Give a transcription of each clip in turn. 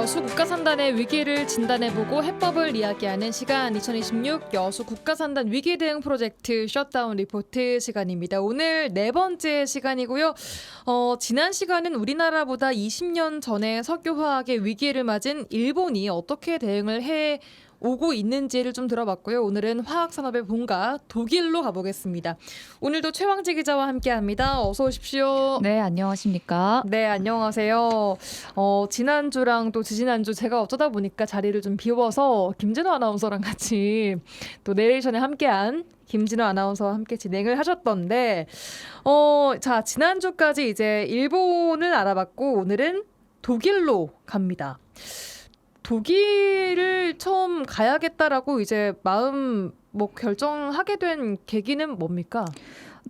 여수 국가산단의 위기를 진단해보고 해법을 이야기하는 시간 2026 여수 국가산단 위기 대응 프로젝트 셧다운 리포트 시간입니다. 오늘 네 번째 시간이고요. 지난 시간은 우리나라보다 20년 전에 석유화학의 위기를 맞은 일본이 어떻게 대응을 해 오고 있는지를 좀 들어봤고요. 오늘은 화학산업의 본가 독일로 가보겠습니다. 오늘도 최왕지 기자와 함께합니다. 어서 오십시오. 네, 안녕하십니까? 네, 안녕하세요. 지난주랑 또 지지난주 제가 어쩌다 보니까 자리를 좀 비워서 김진호 아나운서랑 같이 또 내레이션에 함께한 김진호 아나운서와 함께 진행을 하셨던데 자, 지난주까지 이제 일본을 알아봤고 오늘은 독일로 갑니다. 독일을 처음 가야겠다라고 이제 마음 결정하게 된 계기는 뭡니까?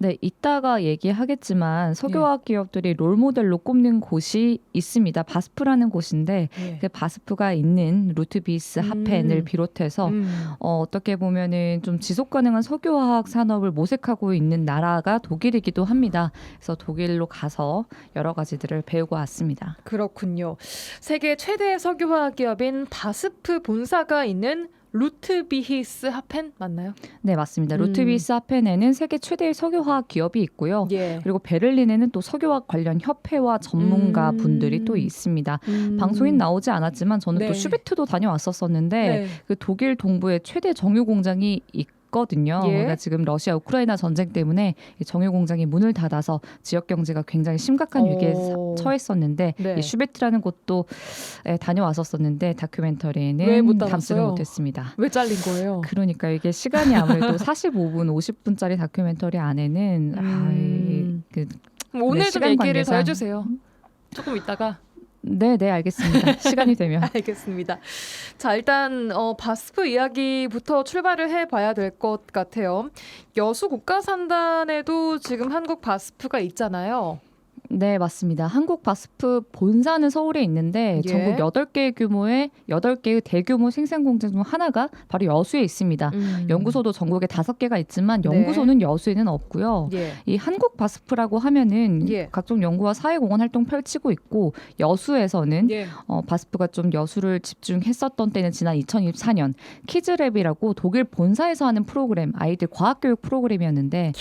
네, 이따가 얘기하겠지만 석유화학 기업들이 롤모델로 꼽는 곳이 있습니다. 바스프라는 곳인데 그 바스프가 있는 루트비스 하펜을 비롯해서 어떻게 보면은 좀 지속 가능한 석유화학 산업을 모색하고 있는 나라가 독일이기도 합니다. 그래서 독일로 가서 여러 가지들을 배우고 왔습니다. 그렇군요. 세계 최대 석유화학 기업인 바스프 본사가 있는 루트비히스 하펜 맞나요? 네, 맞습니다. 루트비히스 하펜에는 세계 최대의 석유화학 기업이 있고요. 그리고 베를린에는 또 석유화학 관련 협회와 전문가 분들이 또 있습니다. 방송인 나오지 않았지만 저는 또 슈베트도 다녀왔었었는데 그 독일 동부의 최대 정유 공장이 거든요. 그러니까 지금 러시아 우크라이나 전쟁 때문에 정유 공장이 문을 닫아서 지역 경제가 굉장히 심각한 위기에 처했었는데 이 슈베트라는 곳도 다녀왔었었는데 다큐멘터리에는 담지를 못했습니다. 왜 잘린 거예요? 그러니까 이게 시간이 아무래도 45분, 50분짜리 다큐멘터리 안에는 오늘 좀 얘기를 더 해주세요. 조금 이따가. 네, 알겠습니다. 시간이 되면. 알겠습니다. 자, 일단 바스프 이야기부터 출발을 해봐야 될 것 같아요. 여수 국가산단에도 지금 한국 바스프가 있잖아요. 네, 맞습니다. 한국 바스프 본사는 서울에 있는데 전국 8개 규모의 8개의 대규모 생산 공장 중 하나가 바로 여수에 있습니다. 연구소도 전국에 5개가 있지만 연구소는 여수에는 없고요. 이 한국 바스프라고 하면은 각종 연구와 사회공헌 활동 펼치고 있고 여수에서는 바스프가 좀 여수를 집중했었던 때는 지난 2024년 키즈랩이라고 독일 본사에서 하는 프로그램, 아이들 과학교육 프로그램이었는데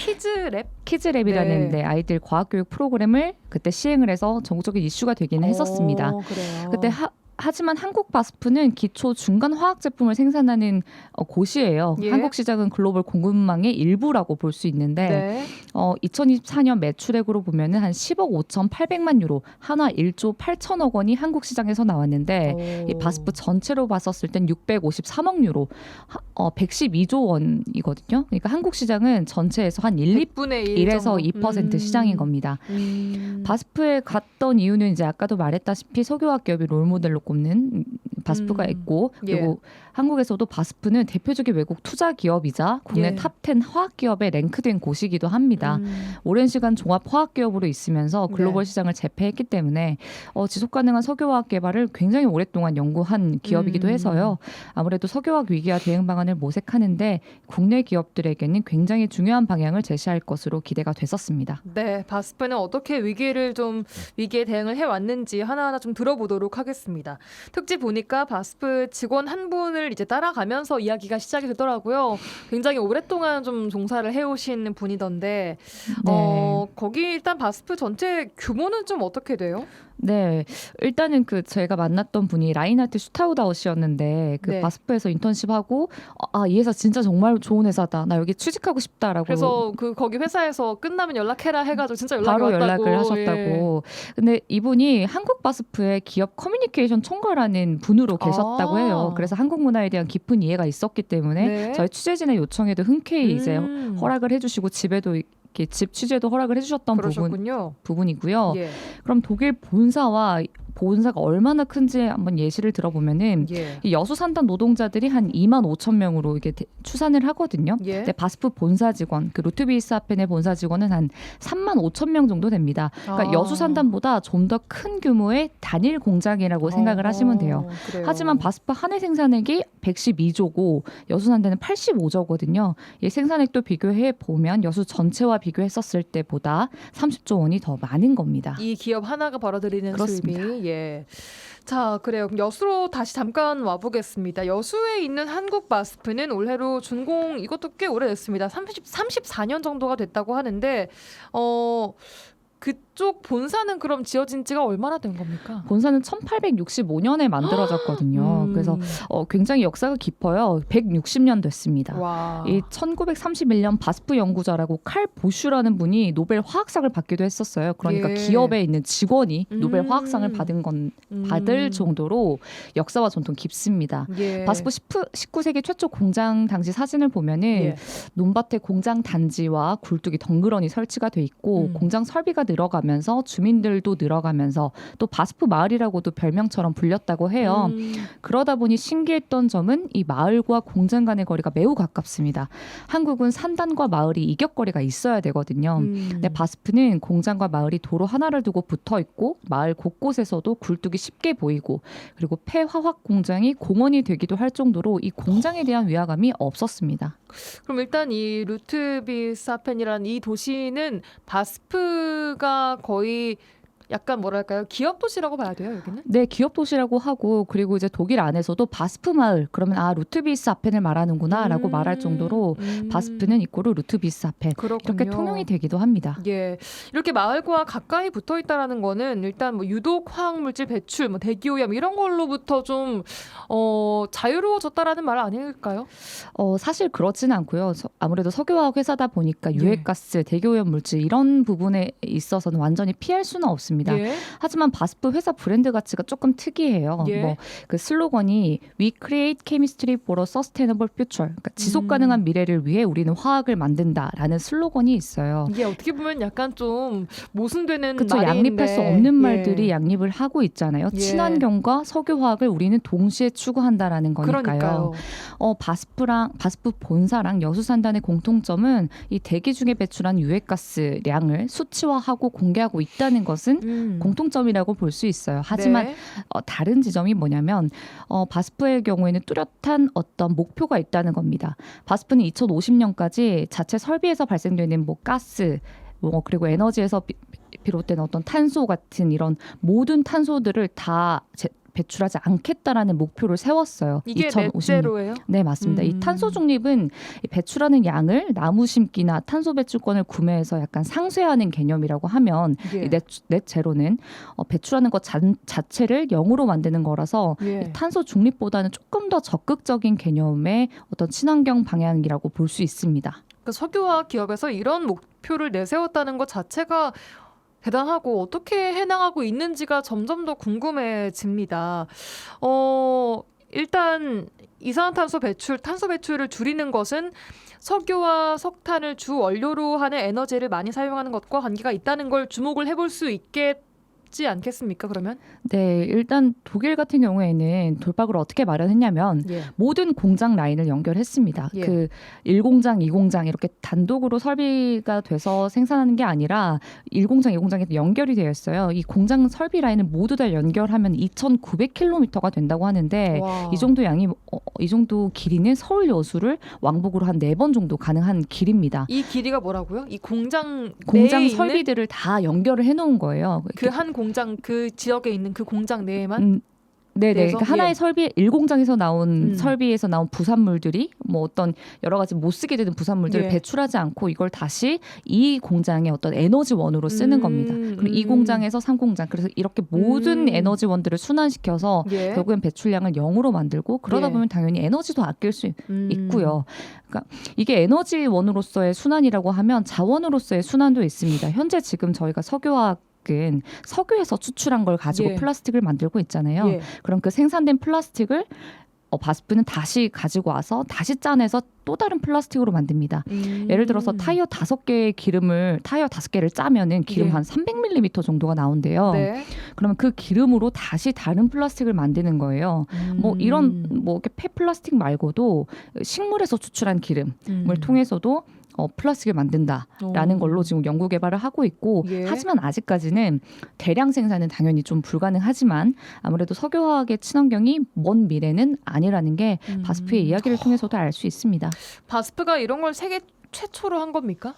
키즈랩이라는 아이들 과학교육 프로그램을 그때 시행을 해서 전국적인 이슈가 되기는 했었습니다. 그래요. 그때 하지만 한국 바스프는 기초 중간 화학 제품을 생산하는 곳이에요. 한국 시장은 글로벌 공급망의 일부라고 볼 수 있는데 2024년 매출액으로 보면은 한 10억 5,800만 유로, 한화 1조 8천억 원이 한국 시장에서 나왔는데 이 바스프 전체로 봤었을 땐 653억 유로, 112조 원이거든요. 그러니까 한국 시장은 전체에서 한 1에서 2% 시장인 겁니다. 바스프에 갔던 이유는 이제 아까도 말했다시피 석유화학 기업이 롤모델로 꼽는 바스프가 있고 그리고 한국에서도 바스프는 대표적인 외국 투자 기업이자 국내 탑10 화학 기업에 랭크된 곳이기도 합니다. 오랜 시간 종합 화학 기업으로 있으면서 글로벌 시장을 제패했기 때문에 지속 가능한 석유화학 개발을 굉장히 오랫동안 연구한 기업이기도 해서요. 아무래도 석유화학 위기와 대응 방안을 모색하는데 국내 기업들에게는 굉장히 중요한 방향을 제시할 것으로 기대가 됐었습니다. 네, 바스프는 어떻게 위기에 대응을 해왔는지 하나하나 좀 들어보도록 하겠습니다. 특집 보니까 바스프 직원 한 분을 이제 따라가면서 이야기가 시작이 되더라고요. 굉장히 오랫동안 좀 종사를 해오신 분이던데 거기 일단 바스프 전체 규모는 좀 어떻게 돼요? 네, 일단은 저희가 만났던 분이 라인하트 슈타우다우시였는데 바스프에서 인턴십하고 이 회사 진짜 정말 좋은 회사다. 나 여기 취직하고 싶다라고. 그래서 거기 회사에서 끝나면 연락해라 해가지고 진짜 연락이 바로 왔다고. 연락을 하셨다고. 근데 이분이 한국 바스프의 기업 커뮤니케이션 총괄하는 분으로 계셨다고 해요. 그래서 한국 문화에 대한 깊은 이해가 있었기 때문에 저희 취재진의 요청에도 흔쾌히 이제 허락을 해주시고 집에도 집 취재도 허락을 해주셨던 부분이고요. 그럼 독일 본사가 얼마나 큰지 한번 예시를 들어보면은 이 여수 산단 노동자들이 한 2만 5천 명으로 이게 추산을 하거든요. 근데 바스프 본사 직원, 루트비히스 하펜의 본사 직원은 한 3만 5천 명 정도 됩니다. 그러니까 여수 산단보다 좀 더 큰 규모의 단일 공장이라고 생각을 하시면 돼요. 하지만 바스프 한 해 생산액이 112조고 여수 산단은 85조거든요. 이 생산액도 비교해 보면 여수 전체와 비교했었을 때보다 30조 원이 더 많은 겁니다. 이 기업 하나가 벌어들이는 그렇습니다. 수입이 예. 자, 그래요. 그럼 여수로 다시 잠깐 와보겠습니다. 여수에 있는 한국 바스프는 올해로 준공 이것도 꽤 오래됐습니다. 34년 정도가 됐다고 하는데 그쪽 본사는 그럼 지어진 지가 얼마나 된 겁니까? 본사는 1865년에 만들어졌거든요. 그래서 굉장히 역사가 깊어요. 160년 됐습니다. 와. 이 1931년 바스프 연구자라고 칼 보슈라는 분이 노벨 화학상을 받기도 했었어요. 그러니까 예. 기업에 있는 직원이 노벨 화학상을 받을 정도로 역사와 전통 깊습니다. 예. 바스프 19세기 최초 공장 당시 사진을 보면은 예. 논밭에 공장 단지와 굴뚝이 덩그러니 설치가 돼 있고 공장 설비가 늘어가면서 주민들도 늘어가면서 또 바스프 마을이라고도 별명처럼 불렸다고 해요. 그러다 보니 신기했던 점은 이 마을과 공장 간의 거리가 매우 가깝습니다. 한국은 산단과 마을이 이격거리가 있어야 되거든요. 근데 바스프는 공장과 마을이 도로 하나를 두고 붙어 있고 마을 곳곳에서도 굴뚝이 쉽게 보이고 그리고 폐화학 공장이 공원이 되기도 할 정도로 이 공장에 대한 위화감이 없었습니다. 그럼 일단 이 루트비사펜이라는 이 도시는 바스프가 거의 약간 뭐랄까요? 기업 도시라고 봐야 돼요, 여기는? 네, 기업 도시라고 하고 그리고 이제 독일 안에서도 바스프 마을 그러면 루트비스하펜을 말하는구나라고 말할 정도로 바스프는 이꼬르 루트비스하펜 이렇게 통용이 되기도 합니다. 예, 이렇게 마을과 가까이 붙어 있다라는 거는 일단 뭐 유독 화학물질 배출, 뭐 대기오염 이런 걸로부터 좀 자유로워졌다라는 말 아닐까요? 사실 그렇지는 않고요. 아무래도 석유화학 회사다 보니까 유해가스, 대기오염 물질 이런 부분에 있어서는 완전히 피할 수는 없습니다. 예. 하지만 바스프 회사 브랜드 가치가 조금 특이해요. 예. 뭐 그 슬로건이 We create chemistry for a sustainable future. 그러니까 지속 가능한 미래를 위해 우리는 화학을 만든다라는 슬로건이 있어요. 이게 어떻게 보면 약간 좀 모순되는 그렇죠. 말인데. 양립할 수 없는 말들이 양립을 하고 있잖아요. 예. 친환경과 석유화학을 우리는 동시에 추구한다라는 거니까요. 그러니까요. 바스프 본사랑 여수산단의 공통점은 이 대기 중에 배출한 유해가스량을 수치화하고 공개하고 있다는 것은 공통점이라고 볼 수 있어요. 하지만 네. 다른 지점이 뭐냐면 바스프의 경우에는 뚜렷한 어떤 목표가 있다는 겁니다. 바스프는 2050년까지 자체 설비에서 발생되는 뭐 가스 그리고 에너지에서 비롯된 어떤 탄소 같은 이런 모든 탄소들을 다 배출하지 않겠다라는 목표를 세웠어요. 이게 2050년. 넷제로예요? 네, 맞습니다. 이 탄소 중립은 배출하는 양을 나무 심기나 탄소 배출권을 구매해서 약간 상쇄하는 개념이라고 하면 예. 넷 제로는 배출하는 것 자체를 0으로 만드는 거라서 예. 이 탄소 중립보다는 조금 더 적극적인 개념의 어떤 친환경 방향이라고 볼 수 있습니다. 그러니까 석유화학 기업에서 이런 목표를 내세웠다는 것 자체가 대단하고 어떻게 해나가고 있는지가 점점 더 궁금해집니다. 일단 이산화탄소 배출, 탄소 배출을 줄이는 것은 석유와 석탄을 주 원료로 하는 에너지를 많이 사용하는 것과 관계가 있다는 걸 주목을 해볼 수 있겠지 않겠습니까? 그러면? 네, 일단 독일 같은 경우에는 돌파구를 어떻게 마련했냐면 예. 모든 공장 라인을 연결했습니다. 예. 그 1공장, 2공장 이렇게 단독으로 설비가 돼서 생산하는 게 아니라 1공장, 2공장에 연결이 되어 있어요. 이 공장 설비 라인을 모두 다 연결하면 2,900km가 된다고 하는데 와. 이 정도 양이 이 정도 길이는 서울 여수를 왕복으로 한 4번 정도 가능한 길입니다. 이 길이가 뭐라고요? 이 공장 공장 설비들을 다 연결을 해놓은 거예요. 그 한 공장 그 지역에 있는 그 공장 내에만 네네. 내에서? 그러니까 하나의 예. 설비 1공장에서 나온 설비에서 나온 부산물들이 뭐 어떤 여러 가지 못 쓰게 되는 부산물들을 예. 배출하지 않고 이걸 다시 이 공장의 어떤 에너지원으로 쓰는 겁니다. 그리고 이 공장에서 3공장 그래서 이렇게 모든 에너지원들을 순환시켜서 예. 결국엔 배출량을 0으로 만들고 그러다 예. 보면 당연히 에너지도 아낄 수 있고요. 그러니까 이게 에너지원으로서의 순환이라고 하면 자원으로서의 순환도 있습니다. 현재 지금 저희가 석유에서 추출한 걸 가지고 예. 플라스틱을 만들고 있잖아요. 예. 그럼 그 생산된 플라스틱을 바스프는 다시 가지고 와서 다시 짜내서 또 다른 플라스틱으로 만듭니다. 예를 들어서 타이어 5개를 짜면은 기름 예. 한 300ml 정도가 나온대요. 네. 그러면 그 기름으로 다시 다른 플라스틱을 만드는 거예요. 뭐 이런 이렇게 폐플라스틱 말고도 식물에서 추출한 기름을 통해서도 플라스틱을 만든다라는 걸로 지금 연구 개발을 하고 있고 예. 하지만 아직까지는 대량 생산은 당연히 좀 불가능하지만 아무래도 석유화학의 친환경이 먼 미래는 아니라는 게 바스프의 이야기를 통해서도 알 수 있습니다. 바스프가 이런 걸 세계 최초로 한 겁니까?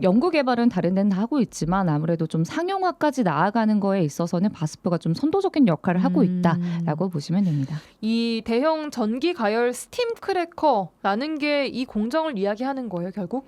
연구 개발은 다른 데는 다 하고 있지만 아무래도 좀 상용화까지 나아가는 거에 있어서는 바스프가 좀 선도적인 역할을 하고 있다라고 보시면 됩니다. 이 대형 전기 가열 스팀 크래커라는 게 이 공정을 이야기하는 거예요, 결국?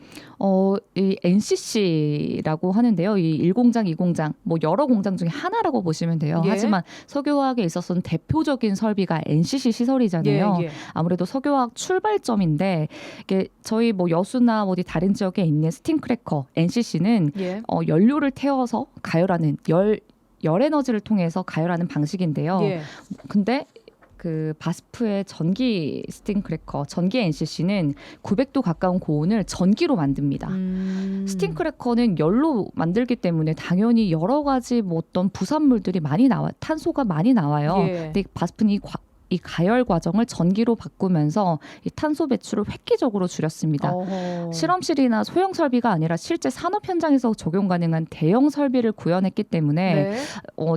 이 NCC라고 하는데요. 이 1공장, 2공장, 뭐 여러 공장 중에 하나라고 보시면 돼요. 예. 하지만 석유화학에 있어서는 대표적인 설비가 NCC 시설이잖아요. 예, 예. 아무래도 석유화학 출발점인데 이게 저희 뭐 여수나 어디 다른 지역에 있는 스팀 크래커 NCC는 예. 연료를 태워서 가열하는 열 에너지를 통해서 가열하는 방식인데요. 예. 근데 그 바스프의 전기 스팀 크래커, 전기 NCC는 900도 가까운 고온을 전기로 만듭니다. 스팀 크래커는 열로 만들기 때문에 당연히 여러 가지 뭐 어떤 부산물들이 많이 탄소가 많이 나와요. 예. 근데 바스프는 이 가열 과정을 전기로 바꾸면서 이 탄소 배출을 획기적으로 줄였습니다. 실험실이나 소형 설비가 아니라 실제 산업 현장에서 적용 가능한 대형 설비를 구현했기 때문에 네.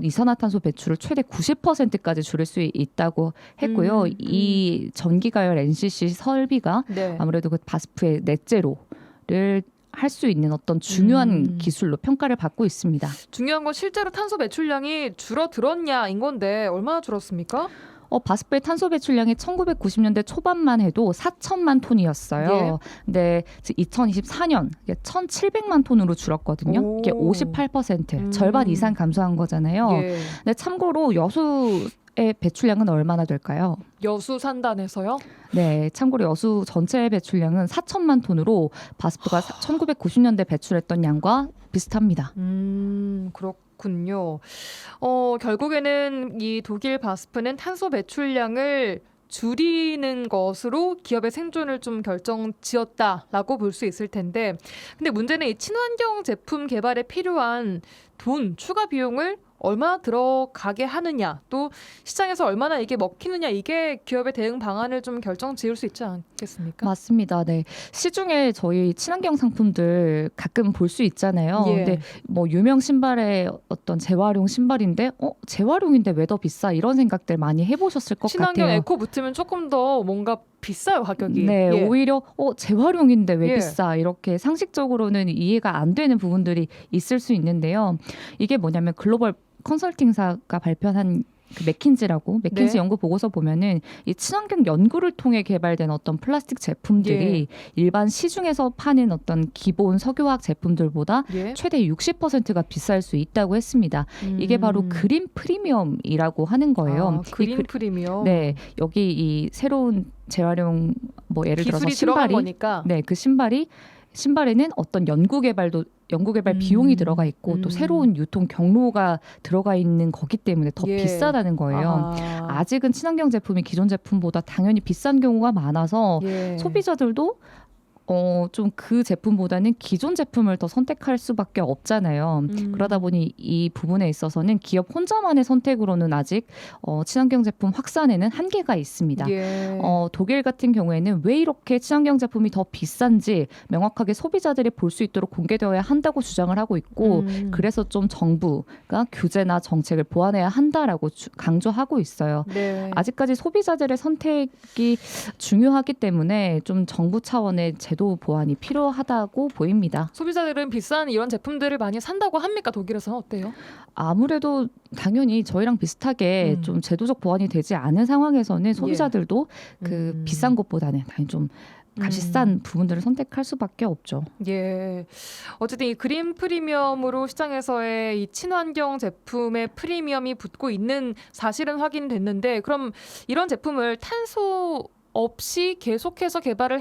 이산화탄소 배출을 최대 90%까지 줄일 수 있다고 했고요. 이 전기 가열 NCC 설비가 네. 아무래도 그 바스프의 넷제로를 할 수 있는 어떤 중요한 기술로 평가를 받고 있습니다. 중요한 건 실제로 탄소 배출량이 줄어들었냐인 건데 얼마나 줄었습니까? 바스프의 탄소 배출량이 1990년대 초반만 해도 4천만 톤이었어요. 예. 근데 2024년 1,700만 톤으로 줄었거든요. 이게 58% 절반 이상 감소한 거잖아요. 예. 근데 참고로 여수의 배출량은 얼마나 될까요? 여수 산단에서요? 네, 참고로 여수 전체의 배출량은 4천만 톤으로 바스프가 1990년대 배출했던 양과 비슷합니다. 그렇군요. 결국에는 이 독일 바스프는 탄소 배출량을 줄이는 것으로 기업의 생존을 좀 결정지었다라고 볼 수 있을 텐데, 근데 문제는 이 친환경 제품 개발에 필요한 돈, 추가 비용을 얼마나 들어가게 하느냐, 또 시장에서 얼마나 이게 먹히느냐, 이게 기업의 대응 방안을 좀 결정지을 수 있지 않겠습니까? 맞습니다. 네. 시중에 저희 친환경 상품들 가끔 볼 수 있잖아요. 예. 근데 뭐 유명 신발의 어떤 재활용 신발인데 재활용인데 왜 더 비싸? 이런 생각들 많이 해보셨을 것 친환경 같아요. 에코 붙으면 조금 더 뭔가 비싸요, 가격이. 네, 예. 오히려 재활용인데 왜 예. 비싸? 이렇게 상식적으로는 이해가 안 되는 부분들이 있을 수 있는데요. 이게 뭐냐면 글로벌 컨설팅사가 발표한 그 맥킨지 네. 연구 보고서 보면은 이 친환경 연구를 통해 개발된 어떤 플라스틱 제품들이 일반 시중에서 파는 어떤 기본 석유화학 제품들보다 예. 최대 60%가 비쌀 수 있다고 했습니다. 이게 바로 그린 프리미엄이라고 하는 거예요. 그린 프리미엄. 네, 여기 이 새로운 재활용 뭐 예를 들어서 기술이 들어간 신발이 거니까. 네, 그 신발에는 어떤 연구 개발 비용이 들어가 있고 또 새로운 유통 경로가 들어가 있는 거기 때문에 더 예. 비싸다는 거예요. 아직은 친환경 제품이 기존 제품보다 당연히 비싼 경우가 많아서 예. 소비자들도 좀 그 제품보다는 기존 제품을 더 선택할 수밖에 없잖아요. 그러다 보니 이 부분에 있어서는 기업 혼자만의 선택으로는 아직 친환경 제품 확산에는 한계가 있습니다. 예. 독일 같은 경우에는 왜 이렇게 친환경 제품이 더 비싼지 명확하게 소비자들이 볼 수 있도록 공개되어야 한다고 주장을 하고 있고 그래서 좀 정부가 규제나 정책을 보완해야 한다라고 강조하고 있어요. 네. 아직까지 소비자들의 선택이 중요하기 때문에 좀 정부 차원의 제도 보완이 필요하다고 보입니다. 소비자들은 비싼 이런 제품들을 많이 산다고 합니까? 독일에서는 어때요? 아무래도 당연히 저희랑 비슷하게 좀 제도적 보완이 되지 않은 상황에서는 소비자들도 그 비싼 것보다는 당연히 좀 값이 싼 부분들을 선택할 수밖에 없죠. 예. 어쨌든 이 그린 프리미엄으로 시장에서의 이 친환경 제품의 프리미엄이 붙고 있는 사실은 확인됐는데, 그럼 이런 제품을 탄소 없이 계속해서 개발을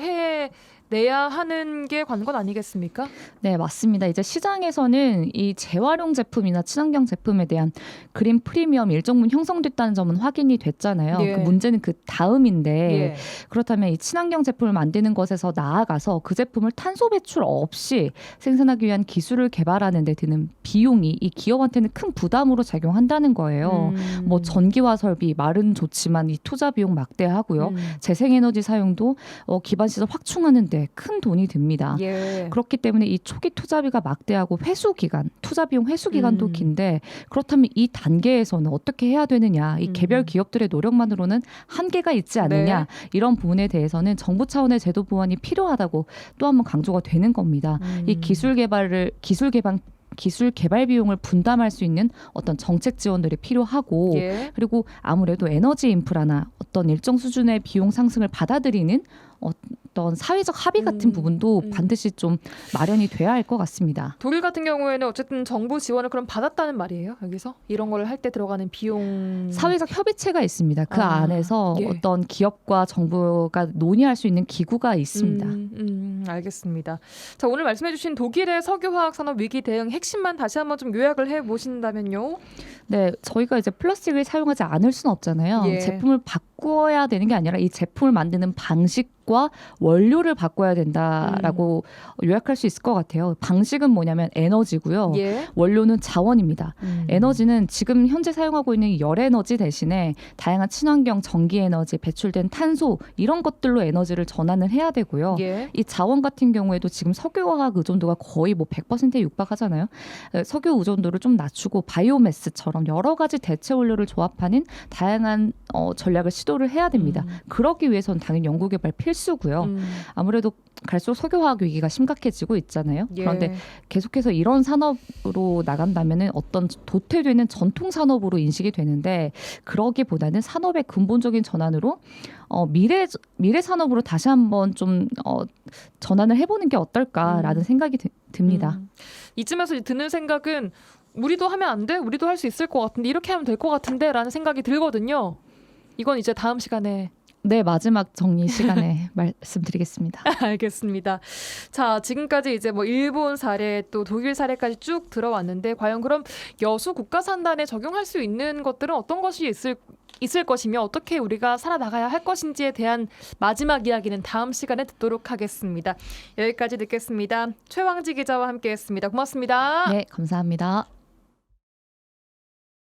해내야 하는 게 관건 아니겠습니까? 네, 맞습니다. 이제 시장에서는 이 재활용 제품이나 친환경 제품에 대한 그린 프리미엄 일정 부분 형성됐다는 점은 확인이 됐잖아요. 예. 그 문제는 그 다음인데 예. 그렇다면 이 친환경 제품을 만드는 것에서 나아가서 그 제품을 탄소 배출 없이 생산하기 위한 기술을 개발하는 데 드는 비용이 이 기업한테는 큰 부담으로 작용한다는 거예요. 뭐 전기화 설비, 말은 좋지만 이 투자 비용 막대하고요. 재생에너지 사용도 기반 시설 확충하는데 때 큰 돈이 듭니다. 예. 그렇기 때문에 이 초기 투자비가 막대하고 회수 기간, 투자 비용 회수 기간도 긴데 그렇다면 이 단계에서는 어떻게 해야 되느냐, 이 개별 기업들의 노력만으로는 한계가 있지 않느냐, 이런 부분에 대해서는 정부 차원의 제도 보완이 필요하다고 또 한 번 강조가 되는 겁니다. 이 기술 개발 비용을 분담할 수 있는 어떤 정책 지원들이 필요하고 예. 그리고 아무래도 에너지 인프라나 어떤 일정 수준의 비용 상승을 받아들이는 어떤 사회적 합의 같은 부분도 반드시 좀 마련이 돼야 할 것 같습니다. 독일 같은 경우에는 어쨌든 정부 지원을 그럼 받았다는 말이에요. 여기서 이런 걸 할 때 들어가는 비용 사회적 협의체가 있습니다. 그 안에서 예. 어떤 기업과 정부가 논의할 수 있는 기구가 있습니다. 알겠습니다. 자, 오늘 말씀해주신 독일의 석유화학 산업 위기 대응 핵심만 다시 한번 좀 요약을 해보신다면요. 네, 저희가 이제 플라스틱을 사용하지 않을 수는 없잖아요. 예. 제품을 바꿔야 되는 게 아니라 이 제품을 만드는 방식과 원료를 바꿔야 된다라고 요약할 수 있을 것 같아요. 방식은 뭐냐면 에너지고요. 예. 원료는 자원입니다. 에너지는 지금 현재 사용하고 있는 열에너지 대신에 다양한 친환경 전기에너지, 배출된 탄소 이런 것들로 에너지를 전환을 해야 되고요. 예. 이 자원 같은 경우에도 지금 석유화학 의존도가 거의 뭐 100%에 육박하잖아요. 석유 의존도를 좀 낮추고 바이오매스처럼 여러 가지 대체 원료를 조합하는 다양한 전략을 시도를 해야 됩니다. 그러기 위해서는 당연히 연구개발 필수고요. 아무래도 갈수록 석유화학 위기가 심각해지고 있잖아요. 예. 그런데 계속해서 이런 산업으로 나간다면은 어떤 도태되는 전통 산업으로 인식이 되는데 그러기보다는 산업의 근본적인 전환으로 미래 산업으로 다시 한번 좀 전환을 해보는 게 어떨까라는 생각이 듭니다. 이쯤에서 드는 생각은 우리도 하면 안 돼? 우리도 할 수 있을 것 같은데 이렇게 하면 될 것 같은데 라는 생각이 들거든요. 이건 이제 다음 시간에 네, 마지막 정리 시간에 말씀드리겠습니다. 알겠습니다. 자, 지금까지 이제 뭐 일본 사례 또 독일 사례까지 쭉 들어왔는데 과연 그럼 여수 국가산단에 적용할 수 있는 것들은 어떤 것이 있을 것이며 어떻게 우리가 살아나가야 할 것인지에 대한 마지막 이야기는 다음 시간에 듣도록 하겠습니다. 여기까지 듣겠습니다. 최왕지 기자와 함께했습니다. 고맙습니다. 네, 감사합니다.